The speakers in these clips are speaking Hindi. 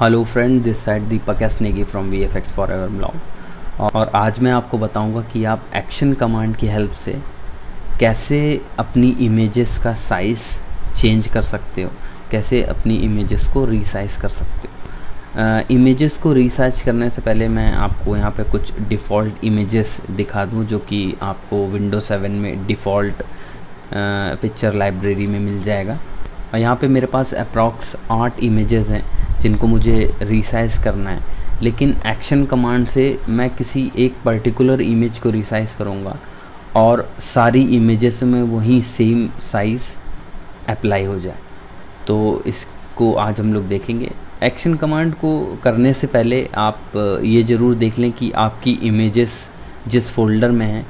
Hello friend, this side Deepak S Negi from VFX forever blog. और आज मैं आपको बताऊंगा कि आप एक्शन कमांड की हेल्प से कैसे अपनी इमेजेस का साइज़ चेंज कर सकते हो, कैसे अपनी इमेजेस को रीसाइज कर सकते हो। इमेजेस को रीसाइज करने से पहले मैं आपको यहाँ पे कुछ डिफ़ॉल्ट इमेजेस दिखा दूँ जो कि आपको विंडोज 7 में डिफ़ॉल्ट पिक्चर लाइब्रेरी में मिल जाएगा। और यहाँ पे मेरे पास अप्रॉक्स 8 इमेजेस हैं जिनको मुझे रीसाइज करना है, लेकिन एक्शन कमांड से मैं किसी एक पर्टिकुलर इमेज को रीसाइज करूँगा और सारी इमेजेस में वही सेम साइज़ अप्लाई हो जाए। तो इसको आज हम लोग देखेंगे। एक्शन कमांड को करने से पहले आप ये ज़रूर देख लें कि आपकी इमेजेस जिस फोल्डर में हैं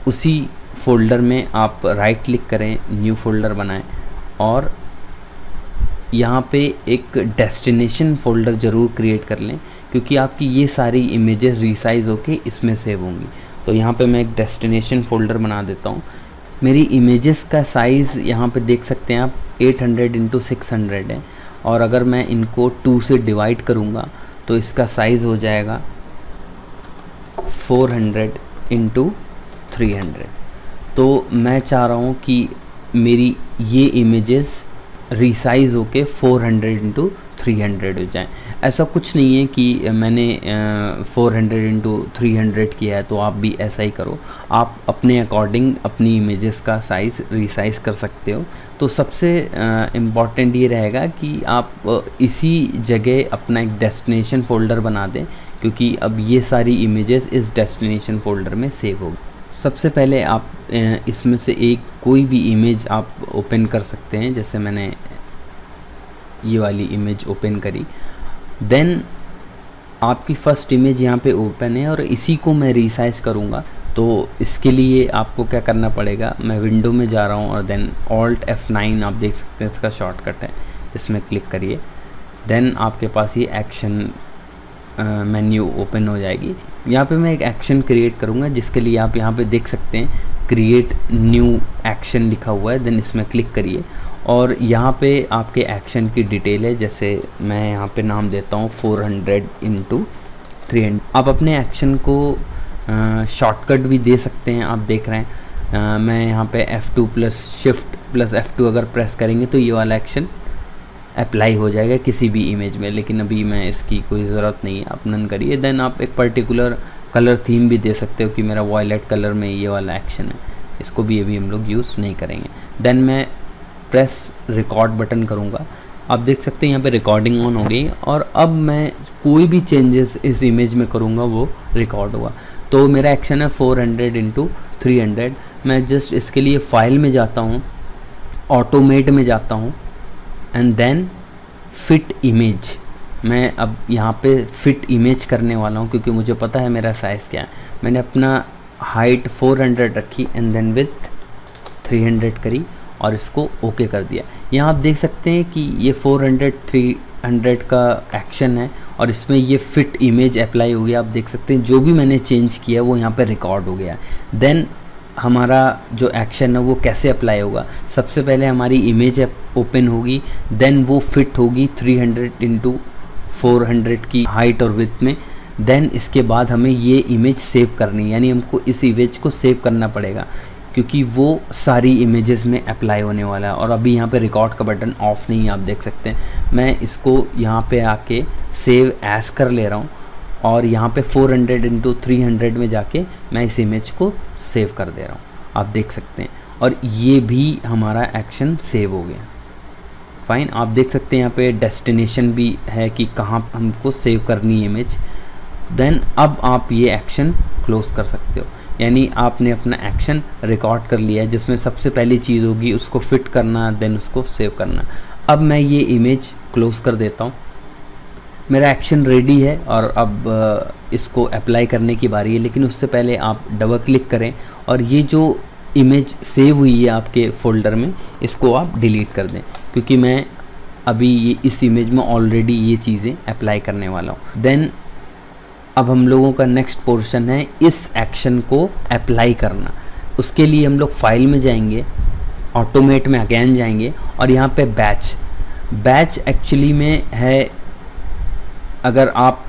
उसी फोल्डर में आप राइट क्लिक करें, न्यू फोल्डर बनाएं और यहाँ पे एक डेस्टिनेशन फ़ोल्डर ज़रूर क्रिएट कर लें, क्योंकि आपकी ये सारी इमेजेस रीसाइज होके इसमें सेव होंगी। तो यहाँ पे मैं एक डेस्टिनेशन फ़ोल्डर बना देता हूँ। मेरी इमेजेस का साइज़ यहाँ पे देख सकते हैं आप 800x600 है, और अगर मैं इनको 2 से डिवाइड करूँगा तो इसका साइज़ हो जाएगा 400x300। तो मैं चाह रहा हूँ कि मेरी ये इमेजेस रीसाइज होके 400x300 हो जाएं। ऐसा कुछ नहीं है कि मैंने 400x300 किया है तो आप भी ऐसा ही करो। आप अपने अकॉर्डिंग अपनी इमेजेस का साइज़ रीसाइज कर सकते हो। तो सबसे इम्पॉर्टेंट ये रहेगा कि आप इसी जगह अपना एक डेस्टिनेशन फ़ोल्डर बना दें, क्योंकि अब ये सारी इमेजेस इस डेस्टिनेशन फ़ोल्डर में सेव होगी। सबसे पहले आप इसमें से एक कोई भी इमेज आप ओपन कर सकते हैं। जैसे मैंने ये वाली इमेज ओपन करी, देन आपकी फ़र्स्ट इमेज यहाँ पे ओपन है और इसी को मैं रीसाइज करूँगा। तो इसके लिए आपको क्या करना पड़ेगा, मैं विंडो में जा रहा हूँ और देन Alt F9 आप देख सकते हैं, इसका शॉर्टकट है, इसमें क्लिक करिए। देन आपके पास ये एक्शन मेन्यू ओपन हो जाएगी। यहाँ पे मैं एक एक्शन क्रिएट करूँगा, जिसके लिए आप यहाँ पे देख सकते हैं क्रिएट न्यू एक्शन लिखा हुआ है। देन इसमें क्लिक करिए और यहाँ पे आपके एक्शन की डिटेल है। जैसे मैं यहाँ पे नाम देता हूँ 400x300। आप अपने एक्शन को शॉर्टकट भी दे सकते हैं, आप देख रहे हैं। मैं यहाँ पे F2 + Shift + F2 अगर प्रेस करेंगे तो ये वाला एक्शन अप्लाई हो जाएगा किसी भी इमेज में, लेकिन अभी मैं इसकी कोई ज़रूरत नहीं है, आप नन करिए। देन आप एक पर्टिकुलर कलर थीम भी दे सकते हो कि मेरा वॉयलेट कलर में ये वाला एक्शन है, इसको भी अभी हम लोग यूज़ नहीं करेंगे। देन मैं प्रेस रिकॉर्ड बटन करूँगा, आप देख सकते हैं यहाँ पे रिकॉर्डिंग ऑन हो गई और अब मैं कोई भी चेंजेस इस इमेज में करूँगा वो रिकॉर्ड हुआ। तो मेरा एक्शन है 400x300। मैं जस्ट इसके लिए फाइल में जाता हूँ, ऑटोमेट में जाता हूँ एंड देन फिट इमेज। मैं अब यहाँ पे फिट इमेज करने वाला हूँ, क्योंकि मुझे पता है मेरा साइज़ क्या है। मैंने अपना हाइट 400 रखी एंड देन विड्थ 300 करी और इसको ओके कर दिया। यहाँ आप देख सकते हैं कि ये 400x300 का एक्शन है और इसमें ये फिट इमेज अप्लाई हो गया। आप देख सकते हैं जो भी मैंने चेंज किया वो यहाँ पे रिकॉर्ड हो गया। देन हमारा जो एक्शन है वो कैसे अप्लाई होगा, सबसे पहले हमारी इमेज ओपन होगी, देन वो फिट होगी 300x400 की हाइट और विड्थ में। देन इसके बाद हमें ये इमेज सेव करनी है, यानी हमको इस इमेज को सेव करना पड़ेगा, क्योंकि वो सारी इमेजेस में अप्लाई होने वाला है। और अभी यहाँ पे रिकॉर्ड का बटन ऑफ नहीं है, आप देख सकते हैं। मैं इसको यहाँ पे आके सेव एज कर ले रहा हूँ और यहाँ पे 400x300 में जाके मैं इस इमेज को सेव कर दे रहा हूँ, आप देख सकते हैं। और ये भी हमारा एक्शन सेव हो गया। फाइन, आप देख सकते हैं यहाँ पे डेस्टिनेशन भी है कि कहाँ हमको सेव करनी है इमेज। देन अब आप ये एक्शन क्लोज कर सकते हो, यानी आपने अपना एक्शन रिकॉर्ड कर लिया है, जिसमें सबसे पहली चीज़ होगी उसको फिट करना, देन उसको सेव करना। अब मैं ये इमेज क्लोज कर देता हूँ। मेरा एक्शन रेडी है और अब इसको अप्लाई करने की बारी है, लेकिन उससे पहले आप डबल क्लिक करें और ये जो इमेज सेव हुई है आपके फ़ोल्डर में इसको आप डिलीट कर दें, क्योंकि मैं अभी ये इस इमेज में ऑलरेडी ये चीज़ें अप्लाई करने वाला हूँ। देन अब हम लोगों का नेक्स्ट पोर्शन है इस एक्शन को अप्लाई करना। उसके लिए हम लोग फाइल में जाएंगे, ऑटोमेट में अगेन जाएंगे और यहाँ पे बैच एक्चुअली में है अगर आप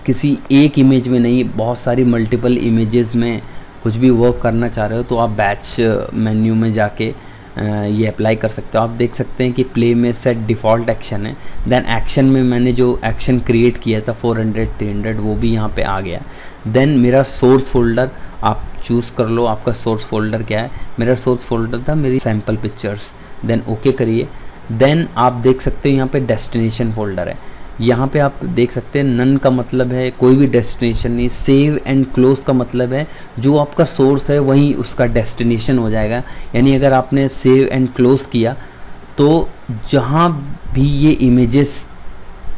किसी एक इमेज में नहीं, बहुत सारी मल्टीपल इमेजेस में कुछ भी वर्क करना चाह रहे हो तो आप बैच मेन्यू में जाके ये अप्लाई कर सकते हो। आप देख सकते हैं कि प्ले में सेट डिफ़ॉल्ट एक्शन है, देन एक्शन में मैंने जो एक्शन क्रिएट किया था 400 300 वो भी यहाँ पे आ गया। देन मेरा सोर्स फोल्डर आप चूज़ कर लो, आपका सोर्स फोल्डर क्या है। मेरा सोर्स फोल्डर था मेरी सैम्पल पिक्चर्स, देन ओके करिए। देन आप देख सकते हो यहाँ पे डेस्टिनेशन फोल्डर है, यहाँ पे आप देख सकते हैं नन का मतलब है कोई भी डेस्टिनेशन नहीं, सेव एंड क्लोज का मतलब है जो आपका सोर्स है वहीं उसका डेस्टिनेशन हो जाएगा। यानी अगर आपने सेव एंड क्लोज किया तो जहाँ भी ये इमेजेस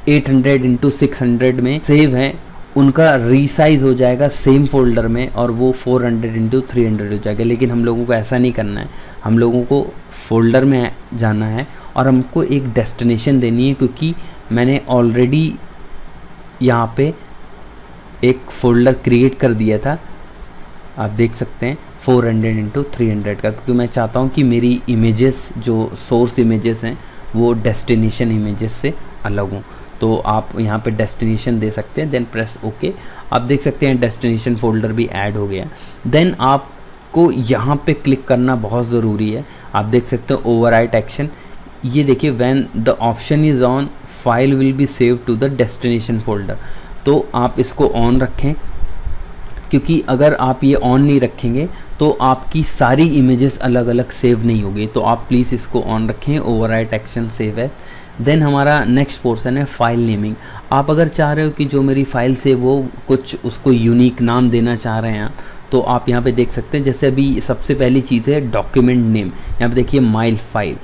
800x600 में सेव हैं उनका रीसाइज हो जाएगा सेम फोल्डर में और वो 400x300 हो जाएगा। लेकिन हम लोगों को ऐसा नहीं करना है, हम लोगों को फोल्डर में जाना है और हमको एक डेस्टिनेशन देनी है, क्योंकि मैंने ऑलरेडी यहाँ पे एक फ़ोल्डर क्रिएट कर दिया था, आप देख सकते हैं 400x300 का, क्योंकि मैं चाहता हूँ कि मेरी इमेजेस जो सोर्स इमेजेस हैं वो डेस्टिनेशन इमेजेस से अलग हों। तो आप यहाँ पे डेस्टिनेशन दे सकते हैं, देन प्रेस ओके। आप देख सकते हैं डेस्टिनेशन फ़ोल्डर भी ऐड हो गया। देन आपको यहाँ पे क्लिक करना बहुत ज़रूरी है। आप देख सकते हो ओवरराइट एक्शन, ये देखिए when the option is on file will be save to the destination folder. तो आप इसको ऑन रखें, क्योंकि अगर आप ये ऑन नहीं रखेंगे तो आपकी सारी इमेजेस अलग अलग सेव नहीं होगी। तो आप प्लीज़ इसको ऑन रखें, ओवरराइट एक्शन सेव है। देन हमारा नेक्स्ट पोर्शन है फाइल नेमिंग। आप अगर चाह रहे हो कि जो मेरी फाइल सेव हो कुछ उसको यूनिक नाम देना चाह रहे हैं तो आप यहाँ पे देख सकते हैं। जैसे अभी सबसे पहली चीज़ है डॉक्यूमेंट नेम, यहाँ पे देखिए माइल फाइल,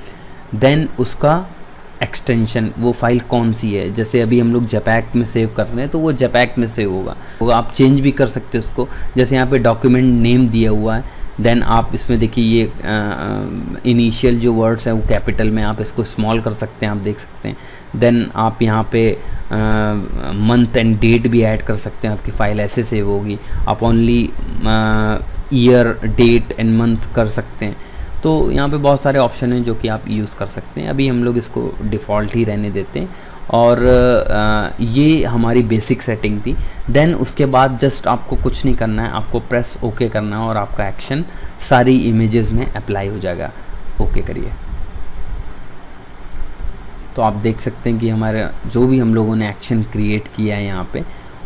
देन उसका एक्सटेंशन, वो फाइल कौन सी है। जैसे अभी हम लोग जपैक में सेव कर रहे हैं तो वो जपैक में सेव होगा, वो आप चेंज भी कर सकते हो उसको। जैसे यहाँ पे डॉक्यूमेंट नेम दिया हुआ है, देन आप इसमें देखिए ये इनिशियल जो वर्ड्स हैं वो कैपिटल में, आप इसको स्मॉल कर सकते हैं, आप देख सकते हैं। देन आप यहाँ पे मंथ एंड डेट भी ऐड कर सकते हैं, आपकी फ़ाइल ऐसे सेव होगी। आप only year date and month कर सकते हैं। तो यहाँ पे बहुत सारे ऑप्शन हैं जो कि आप यूज़ कर सकते हैं। अभी हम लोग इसको डिफ़ॉल्ट ही रहने देते हैं। और ये हमारी बेसिक सेटिंग थी। देन उसके बाद जस्ट आपको कुछ नहीं करना है, आपको प्रेस ओके करना है और आपका एक्शन सारी इमेजेस में अप्लाई हो जाएगा। ओके करिए। तो आप देख सकते हैं कि हमारा जो भी हम लोगों ने एक्शन क्रिएट किया है यहाँ पे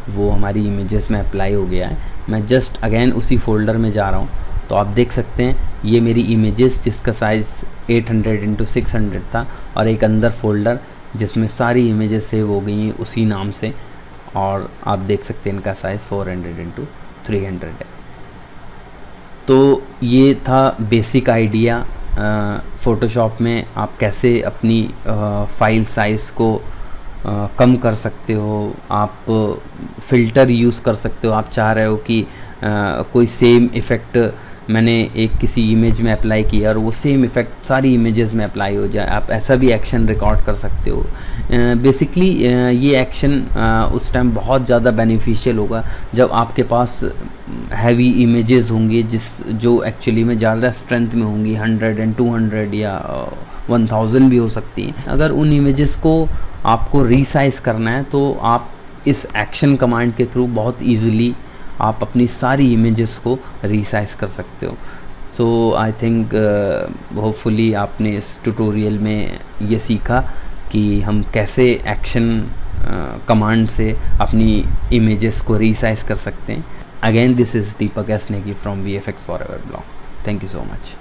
वो हमारी इमेजेस में अप्लाई हो गया है। मैं जस्ट अगेन उसी फोल्डर में जा रहा हूँ, तो आप देख सकते हैं ये मेरी इमेजेस जिसका साइज़ 800x600 था और एक अंदर फोल्डर जिसमें सारी इमेजेस सेव हो गई हैं उसी नाम से। और आप देख सकते हैं इनका साइज़ 400x300 है। तो ये था बेसिक आइडिया फ़ोटोशॉप में आप कैसे अपनी फ़ाइल साइज़ को कम कर सकते हो। आप फ़िल्टर यूज़ कर सकते हो। आप चाह रहे हो कि कोई सेम इफ़ेक्ट मैंने एक किसी इमेज में अप्लाई किया और वो सेम इफ़ेक्ट सारी इमेजेस में अप्लाई हो जाए, आप ऐसा भी एक्शन रिकॉर्ड कर सकते हो। बेसिकली ये एक्शन उस टाइम बहुत ज़्यादा बेनिफिशियल होगा जब आपके पास हैवी इमेजेस होंगी जो एक्चुअली में ज़्यादा स्ट्रेंथ में होंगी, 100 and 200 या 1000 भी हो सकती हैं। अगर उन इमेजेस को आपको रीसाइज़ करना है तो आप इस एक्शन कमांड के थ्रू बहुत ईज़िली आप अपनी सारी इमेजेस को रीसाइज़ कर सकते हो। सो आई थिंक होपफुली आपने इस ट्यूटोरियल में ये सीखा कि हम कैसे एक्शन कमांड से अपनी इमेजेस को रीसाइज़ कर सकते हैं। Again this is Deepak S Negi from VFX Forever blog. Thank you so much.